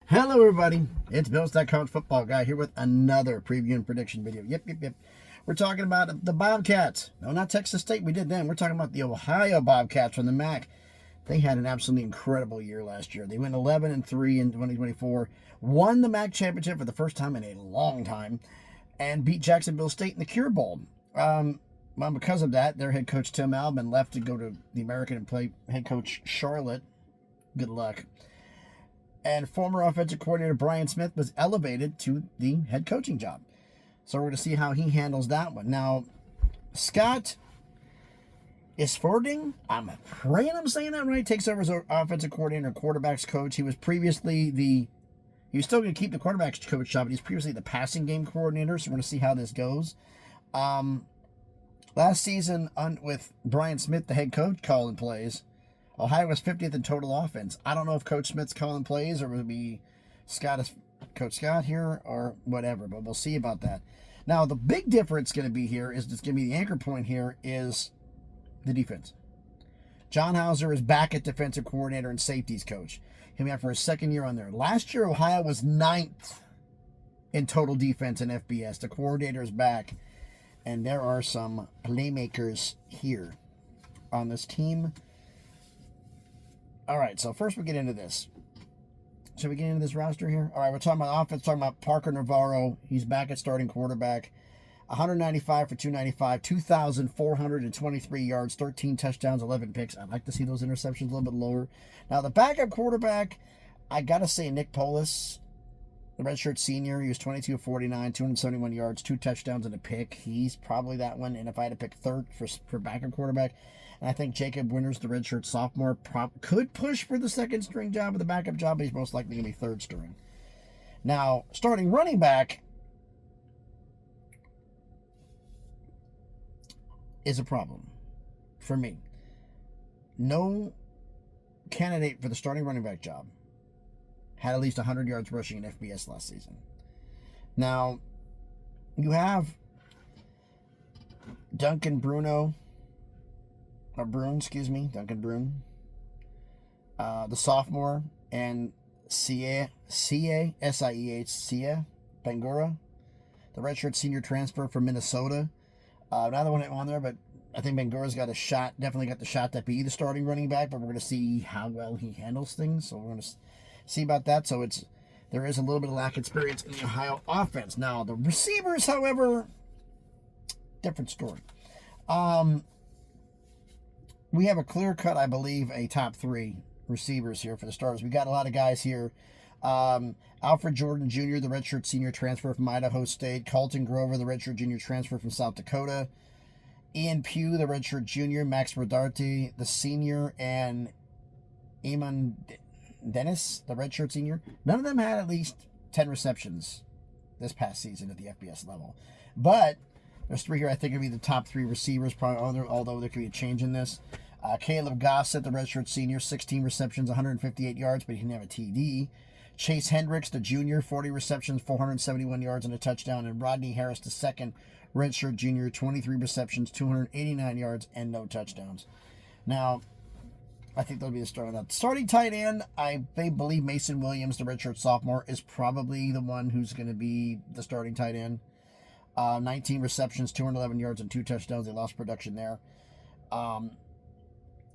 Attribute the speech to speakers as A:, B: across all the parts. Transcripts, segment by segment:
A: Hello, everybody. It's Bill's That College Football Guy here with another preview and prediction video. Yep. We're talking about the Bobcats. No, not Texas State. We did then. We're talking about the Ohio Bobcats from the MAC. They had an absolutely incredible year last year. They went 11-3 in 2024, won the MAC championship for the first time in a long time, and beat Jacksonville State in the Cure Bowl. Well, because of that, their head coach Tim Albin left to go to the American and play head coach Charlotte. Good luck. And former offensive coordinator Brian Smith was elevated to the head coaching job. So we're going to see how he handles that one. Now, Scott Isfording, I'm praying I'm saying that right, takes over as offensive coordinator and quarterbacks coach. He was previously he was still going to keep the quarterbacks coach job, but he's previously the passing game coordinator. So we're going to see how this goes. Last season with Brian Smith, the head coach, calling plays, Ohio was 50th in total offense. I don't know if Coach Smith's calling plays or it would be Coach Scott here or whatever, but we'll see about that. Now, the big difference going to be here is it's going to be the anchor point here is the defense. John Hauser is back at defensive coordinator and safeties coach. He'll be out for his second year on there. Last year, Ohio was 9th in total defense in FBS. The coordinator is back, and there are some playmakers here on this team. All right, so first we get into this. Should we get into this roster here? All right, we're talking about offense, talking about Parker Navarro. He's back at starting quarterback. 195 for 295, 2,423 yards, 13 touchdowns, 11 picks. I'd like to see those interceptions a little bit lower. Now, the backup quarterback, I got to say Nick Polis, the redshirt senior. He was 22 of 49, 271 yards, 2 touchdowns, and a pick. He's probably that one. And if I had to pick third for backup quarterback, and I think Jacob Winters, the redshirt sophomore, could push for the second string job or the backup job, but he's most likely going to be third string. Now, starting running back is a problem for me. No candidate for the starting running back job had at least 100 yards rushing in FBS last season. Now, you have Duncan Brune, the sophomore, and Sieh Bangura, the redshirt senior transfer from Minnesota. Another one on there, but I think Bangura's got a shot, definitely got the shot to be the starting running back, but we're going to see how well he handles things, so we're going to see about that. So there is a little bit of lack of experience in the Ohio offense. Now, the receivers, however, different story. We have a clear-cut, I believe, a top 3 receivers here for the starters. We got a lot of guys here. Alfred Jordan Jr., the redshirt senior transfer from Idaho State. Colton Grover, the redshirt junior transfer from South Dakota. Ian Pugh, the redshirt junior. Max Rodarte, the senior. And Eamon Dennis, the redshirt senior. None of them had at least 10 receptions this past season at the FBS level. But there's 3 here I think would be the top 3 receivers, probably, although there could be a change in this. Caleb Gossett, the redshirt senior, 16 receptions, 158 yards, but he didn't have a TD. Chase Hendricks, the junior, 40 receptions, 471 yards, and a touchdown. And Rodney Harris, the second redshirt junior, 23 receptions, 289 yards, and no touchdowns. Now, I think they'll be the starting. Now, starting tight end, I believe Mason Williams, the redshirt sophomore, is probably the one who's going to be the starting tight end. 19 receptions, 211 yards, and 2 touchdowns. They lost production there.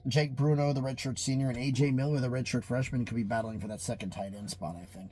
A: Jake Bruno, the redshirt senior, and A.J. Miller, the redshirt freshman, could be battling for that second tight end spot, I think.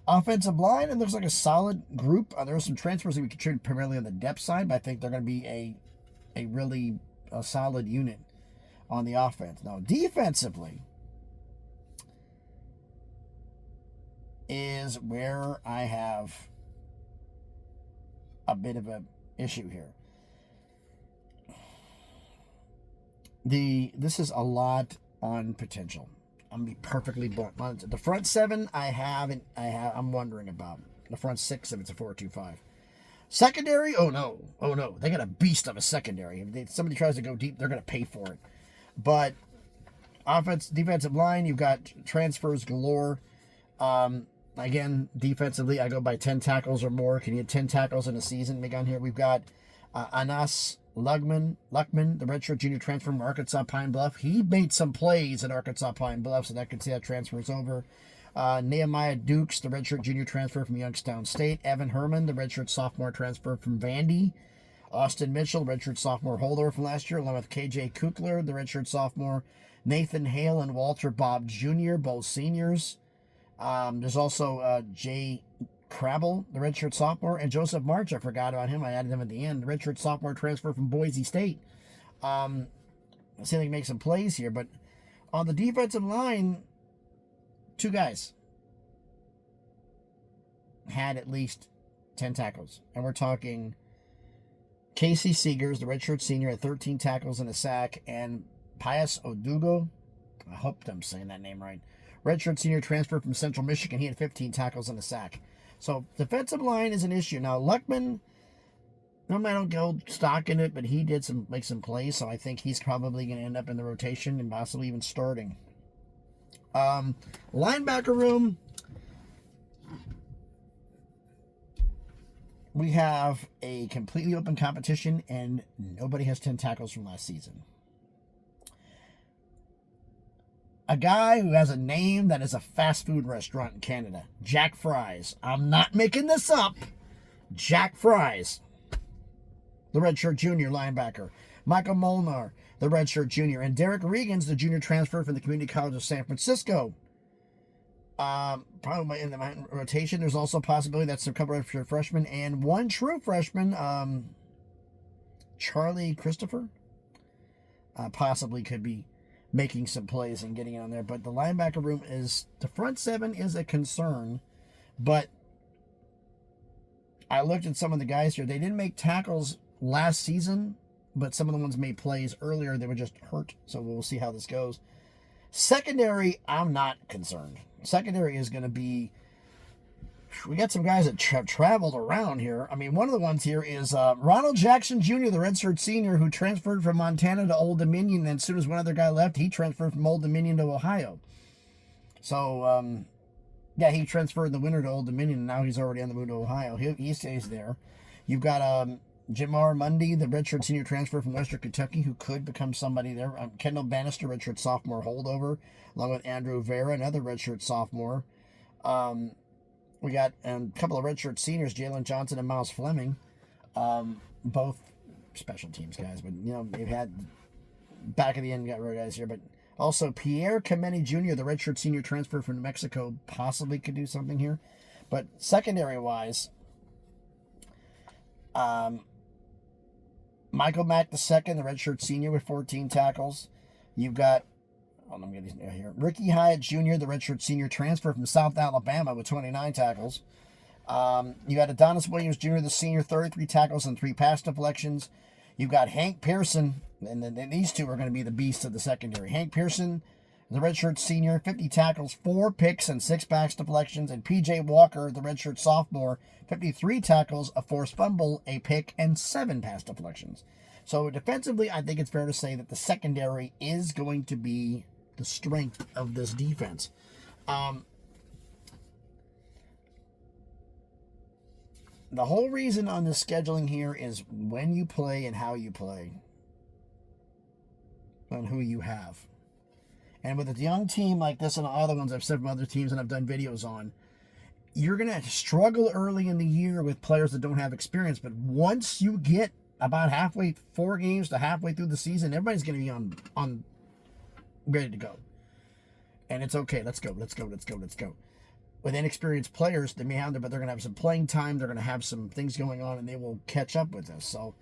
A: Offensive line, it looks like a solid group. There are some transfers that we contribute primarily on the depth side, but I think they're going to be a really solid unit on the offense. Now, defensively is where I have a bit of an issue here. This is a lot on potential. I'm gonna be perfectly blunt. The front 7 I'm wondering about. The front 6 if it's a 4-2-5. Secondary, oh no. They got a beast of a secondary. If somebody tries to go deep, they're gonna pay for it. But defensive line, you've got transfers galore. Again, defensively, I go by 10 tackles or more. Can you get 10 tackles in a season? Make on here. We've got Anas Luckman, the redshirt junior transfer from Arkansas Pine Bluff. He made some plays at Arkansas Pine Bluff, so that could see that transfers over. Nehemiah Dukes, the redshirt junior transfer from Youngstown State. Evan Herman, the redshirt sophomore transfer from Vandy. Austin Mitchell, redshirt sophomore holder from last year, along with KJ Kukler, the redshirt sophomore. Nathan Hale and Walter Bob Jr., both seniors. There's also Jay Crabble, the redshirt sophomore, and Joseph March. I forgot about him. I added him at the end. The redshirt sophomore transfer from Boise State. See if they can make some plays here. But on the defensive line, two guys had at least 10 tackles. And we're talking Casey Seegers, the redshirt senior, had 13 tackles and a sack, and Pius Odugo, I hope I'm saying that name right, redshirt senior transfer from Central Michigan. He had 15 tackles and a sack. So defensive line is an issue. Now, Luckman, I don't go stock in it, but he did make some plays, so I think he's probably going to end up in the rotation and possibly even starting. Linebacker room, we have a completely open competition, and nobody has 10 tackles from last season. A guy who has a name that is a fast food restaurant in Canada, Jack Fries. I'm not making this up. Jack Fries, the redshirt junior linebacker. Michael Molnar, the redshirt junior. And Derek Regans, the junior transfer from the Community College of San Francisco. Probably in the rotation. There's also a possibility that's a couple of freshmen and one true freshman, Charlie Christopher, possibly could be making some plays and getting on there. But the linebacker room the front seven is a concern. But I looked at some of the guys here. They didn't make tackles last season, but some of the ones made plays earlier. They were just hurt. So we'll see how this goes. Secondary, I'm not concerned. Secondary is going to be, we got some guys that have traveled around here. I mean, one of the ones here is Ronald Jackson Jr., the redshirt senior, who transferred from Montana to Old Dominion. And as soon as one other guy left, he transferred from Old Dominion to Ohio. So, yeah, he transferred in the winter to Old Dominion, and now he's already on the move to Ohio. He stays there. You've got Jamar Mundy, the redshirt senior transfer from Western Kentucky, who could become somebody there. Kendall Bannister, redshirt sophomore holdover, along with Andrew Vera, another redshirt sophomore. We got a couple of redshirt seniors, Jalen Johnson and Miles Fleming, both special teams guys. But, they've had back of the end got guys here. But also Pierre Kameni Jr., the redshirt senior transfer from New Mexico, possibly could do something here. But secondary-wise, Michael Mack II, the redshirt senior with 14 tackles. You've got, let me get these here. Ricky Hyatt Jr., the redshirt senior transfer from South Alabama with 29 tackles. You got Adonis Williams Jr., the senior, 33 tackles and 3 pass deflections. You've got Hank Pearson, and then these two are going to be the beasts of the secondary. Hank Pearson, the redshirt senior, 50 tackles, 4 picks, and 6 pass deflections. And P.J. Walker, the redshirt sophomore, 53 tackles, a forced fumble, a pick, and 7 pass deflections. So defensively, I think it's fair to say that the secondary is going to be the strength of this defense. The whole reason on the scheduling here is when you play and how you play, and who you have. And with a young team like this and all the ones I've said from other teams and I've done videos on, you're going to struggle early in the year with players that don't have experience. But once you get about halfway, 4 games to halfway through the season, everybody's going to be on ready to go. And it's okay. Let's go. With inexperienced players, they may have but they're going to have some playing time. They're going to have some things going on, and they will catch up with us. So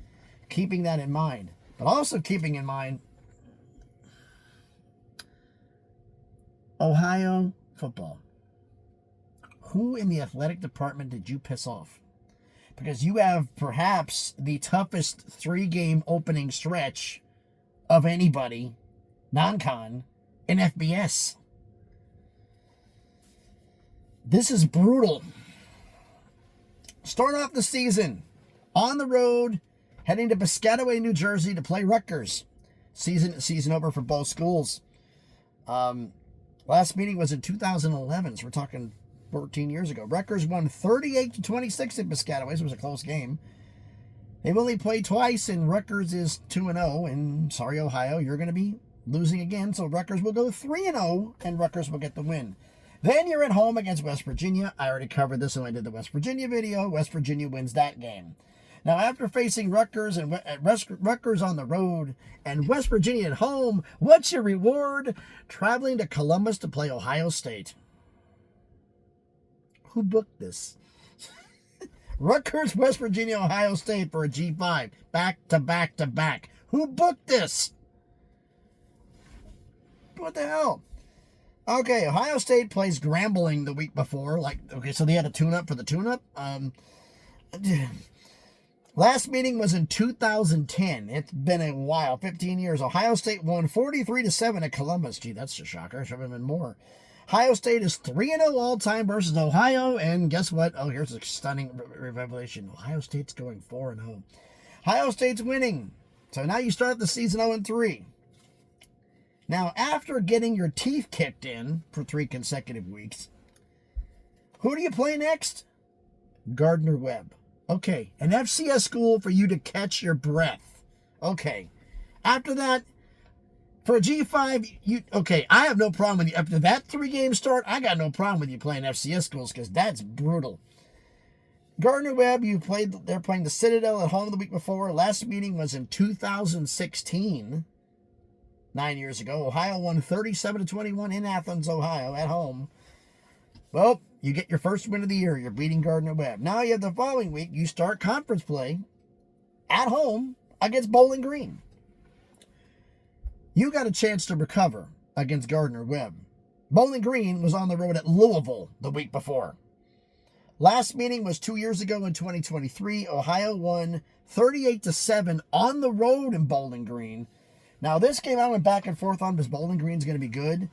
A: keeping that in mind. But also keeping in mind Ohio football. Who in the athletic department did you piss off? Because you have perhaps the toughest 3-game opening stretch of anybody, non-con, in FBS. This is brutal. Start off the season on the road, heading to Piscataway, New Jersey to play Rutgers. Season over for both schools. Last meeting was in 2011, so we're talking 14 years ago. Rutgers won 38-26 in Piscataway, so it was a close game. They've only played twice, and Rutgers is 2-0. And sorry, Ohio, you're going to be losing again. So Rutgers will go 3-0, and Rutgers will get the win. Then you're at home against West Virginia. I already covered this when I did the West Virginia video. West Virginia wins that game. Now, after facing Rutgers and Rutgers on the road and West Virginia at home, what's your reward? Traveling to Columbus to play Ohio State. Who booked this? Rutgers, West Virginia, Ohio State for a G5. Back to back to back. Who booked this? What the hell? Okay, Ohio State plays Grambling the week before. So they had a tune-up for the tune-up. Last meeting was in 2010. It's been a while, 15 years. Ohio State won 43-7 at Columbus. Gee, that's a shocker. Should have been more. Ohio State is 3-0 all-time versus Ohio, and guess what? Oh, here's a stunning revelation. Ohio State's going 4-0. Ohio State's winning. So now you start the season 0-3. Now, after getting your teeth kicked in for 3 consecutive weeks, who do you play next? Gardner-Webb. Okay, an FCS school for you to catch your breath. Okay. After that, for a G5, I have no problem with you. After that 3-game start, I got no problem with you playing FCS schools because that's brutal. Gardner-Webb, they're playing the Citadel at home the week before. Last meeting was in 2016, 9 years ago. Ohio won 37-21 in Athens, Ohio, at home. Well, you get your first win of the year. You're beating Gardner-Webb. Now you have the following week. You start conference play at home against Bowling Green. You got a chance to recover against Gardner-Webb. Bowling Green was on the road at Louisville the week before. Last meeting was 2 years ago in 2023. Ohio won 38-7 on the road in Bowling Green. Now, this game I went back and forth on because Bowling Green's going to be good,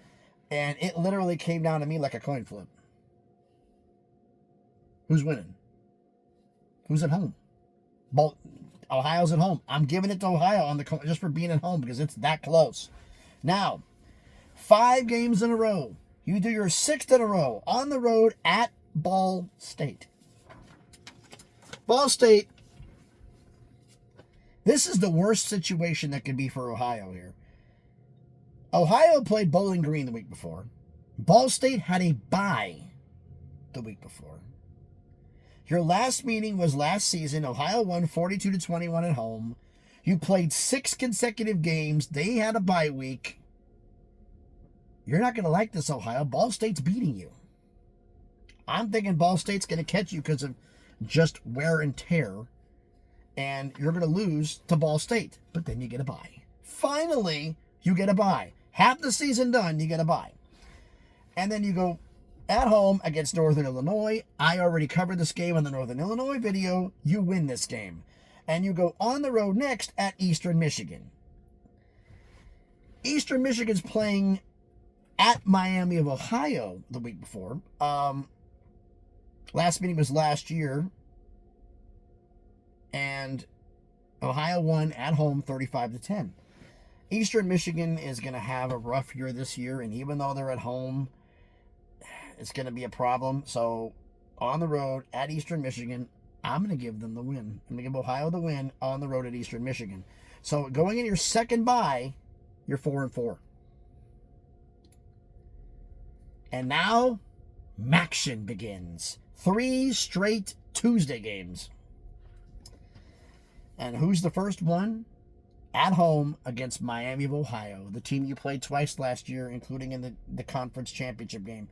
A: and it literally came down to me like a coin flip. Who's winning? Who's at home? Ohio's at home. I'm giving it to Ohio just for being at home because it's that close. Now, 5 games in a row. You do your 6th in a row on the road at Ball State. Ball State, this is the worst situation that could be for Ohio here. Ohio played Bowling Green the week before. Ball State had a bye the week before. Your last meeting was last season. Ohio won 42-21 at home. You played 6 consecutive games. They had a bye week. You're not going to like this, Ohio. Ball State's beating you. I'm thinking Ball State's going to catch you because of just wear and tear. And you're going to lose to Ball State. But then you get a bye. Finally, you get a bye. Half the season done, you get a bye. And then you go at home against Northern Illinois. I already covered this game on the Northern Illinois video. You win this game. And you go on the road next at Eastern Michigan. Eastern Michigan's playing at Miami of Ohio the week before. Last meeting was last year. And Ohio won at home 35-10. Eastern Michigan is going to have a rough year this year. And even though they're at home, it's going to be a problem. So on the road at Eastern Michigan, I'm going to give them the win. I'm going to give Ohio the win on the road at Eastern Michigan. So going in your second bye, you're 4-4. And now, Maction begins. 3 straight Tuesday games. And who's the first one? At home against Miami of Ohio, the team you played twice last year, including in the conference championship game.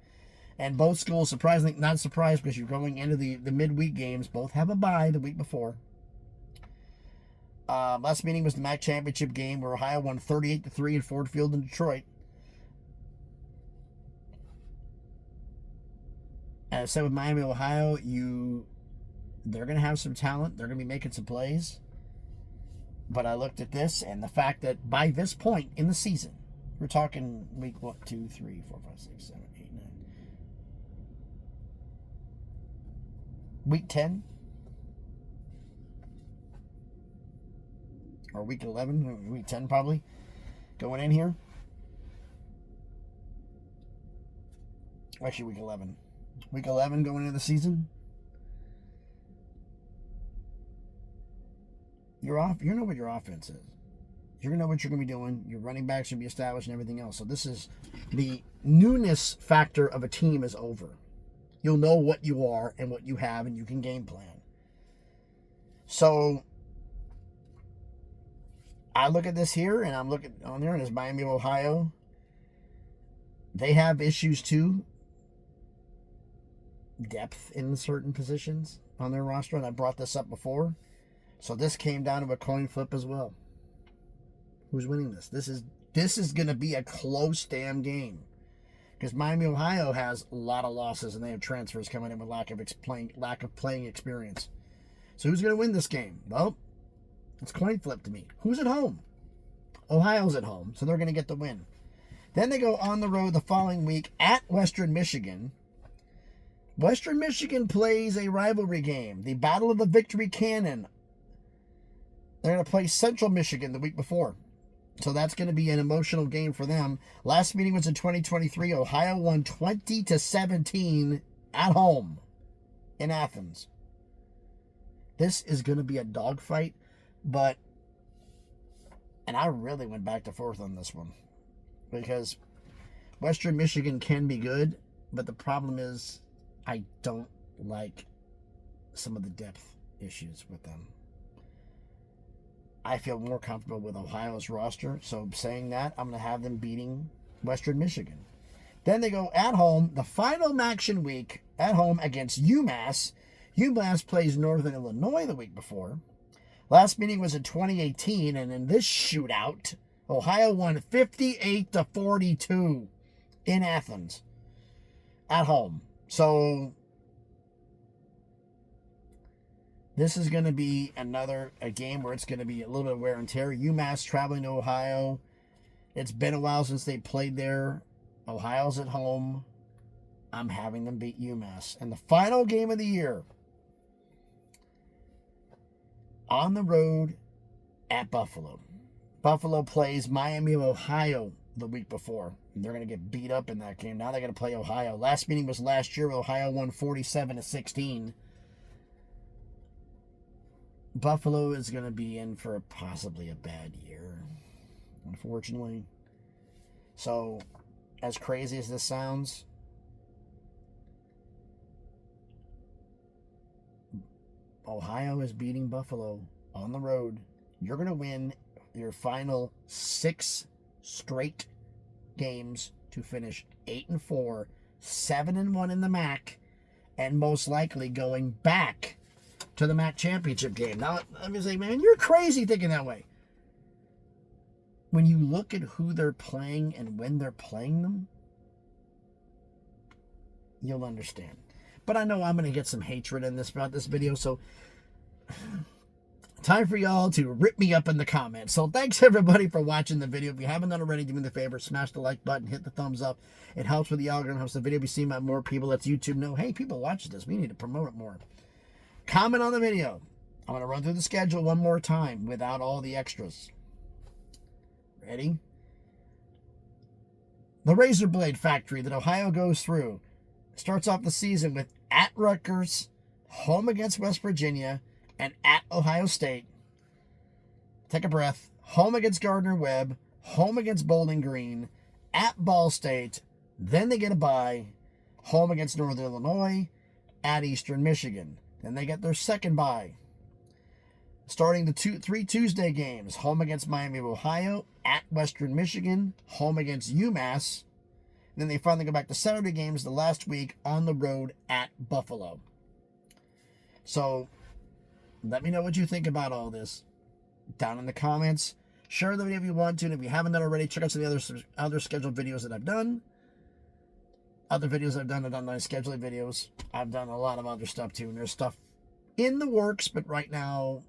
A: And both schools, surprisingly, not surprised because you're going into the midweek games, both have a bye the week before. Last meeting was the MAC championship game where Ohio won 38-3 in Ford Field in Detroit. As I said with Miami, Ohio, they're going to have some talent. They're going to be making some plays. But I looked at this, and the fact that by this point in the season, we're talking week 1, 2, 3, 4, 5, 6, 7, 8, 9. Week 10? Or week 11, week 10 probably, going in here. Actually, week 11. Week 11 going into the season. You know what your offense is. You're going to know what you're going to be doing. Your running backs should be established and everything else. So this is the newness factor of a team is over. You'll know what you are and what you have, and you can game plan. So I look at this here, and I'm looking on there, and it's Miami of Ohio. They have issues too. Depth in certain positions on their roster, and I brought this up before. So this came down to a coin flip as well. Who's winning this? This is going to be a close damn game. Because Miami, Ohio has a lot of losses, and they have transfers coming in with lack of playing experience. So who's going to win this game? Well, it's coin flip to me. Who's at home? Ohio's at home, so they're going to get the win. Then they go on the road the following week at Western Michigan. Western Michigan plays a rivalry game, the Battle of the Victory Cannon. They're going to play Central Michigan the week before. So that's going to be an emotional game for them. Last meeting was in 2023. Ohio won 20-17 at home in Athens. This is going to be a dogfight, and I really went back and forth on this one because Western Michigan can be good, but the problem is I don't like some of the depth issues with them. I feel more comfortable with Ohio's roster. So saying that, I'm going to have them beating Western Michigan. Then they go at home, the final action week, at home against UMass. UMass plays Northern Illinois the week before. Last meeting was in 2018, and in this shootout, Ohio won 58-42 in Athens at home. So this is going to be a game where it's going to be a little bit of wear and tear. UMass traveling to Ohio. It's been a while since they played there. Ohio's at home. I'm having them beat UMass. And the final game of the year, on the road at Buffalo. Buffalo plays Miami of Ohio the week before. And they're going to get beat up in that game. Now they're going to play Ohio. Last meeting was last year. Ohio won 47-16. Buffalo is going to be in for possibly a bad year, unfortunately. So, as crazy as this sounds, Ohio is beating Buffalo on the road. You're going to win your final 6 straight games to finish 8-4, 7-1 in the MAC, and most likely going back to the MAC championship game. Now, I'm going to say, man, you're crazy thinking that way. When you look at who they're playing and when they're playing them, you'll understand. But I know I'm going to get some hatred about this video, so time for y'all to rip me up in the comments. So thanks everybody for watching the video. If you haven't done already, do me the favor, smash the like button, hit the thumbs up. It helps with the algorithm, helps the video be seen by more people. Lets YouTube know, hey, people watch this. We need to promote it more. Comment on the video. I'm going to run through the schedule one more time without all the extras. Ready? The Razor Blade Factory that Ohio goes through starts off the season with at Rutgers, home against West Virginia, and at Ohio State. Take a breath. Home against Gardner-Webb, home against Bowling Green, at Ball State. Then they get a bye. Home against Northern Illinois, at Eastern Michigan. Then they get their second bye. Starting the 3 Tuesday games. Home against Miami of Ohio, at Western Michigan, home against UMass. Then they finally go back to Saturday games the last week on the road at Buffalo. So, let me know what you think about all this down in the comments. Share the video if you want to, and if you haven't done already, check out some of the other scheduled videos that I've done. Other videos I've done nice scheduling videos. I've done a lot of other stuff too, and there's stuff in the works, but right now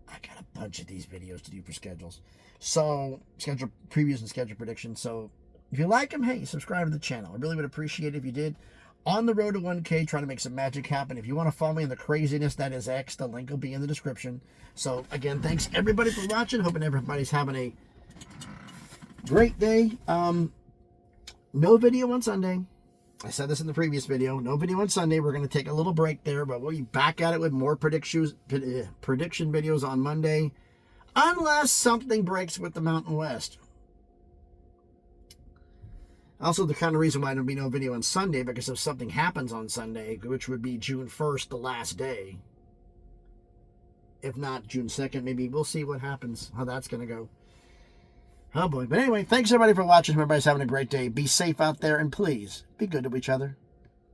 A: I got a bunch of these videos to do for schedules. So, schedule previews and schedule predictions. So, if you like them, hey, subscribe to the channel. I really would appreciate it if you did. On the road to 1K, trying to make some magic happen. If you want to follow me in the craziness that is X, the link will be in the description. So, again, thanks everybody for watching. Hoping everybody's having a great day. No video on Sunday. I said this in the previous video. No video on Sunday. We're going to take a little break there, but we'll be back at it with more prediction videos on Monday. Unless something breaks with the Mountain West. Also, the kind of reason why there'll be no video on Sunday, because if something happens on Sunday, which would be June 1st, the last day. If not June 2nd, maybe we'll see what happens, how that's going to go. Oh boy. But anyway, thanks everybody for watching. Everybody's having a great day. Be safe out there, and please be good to each other.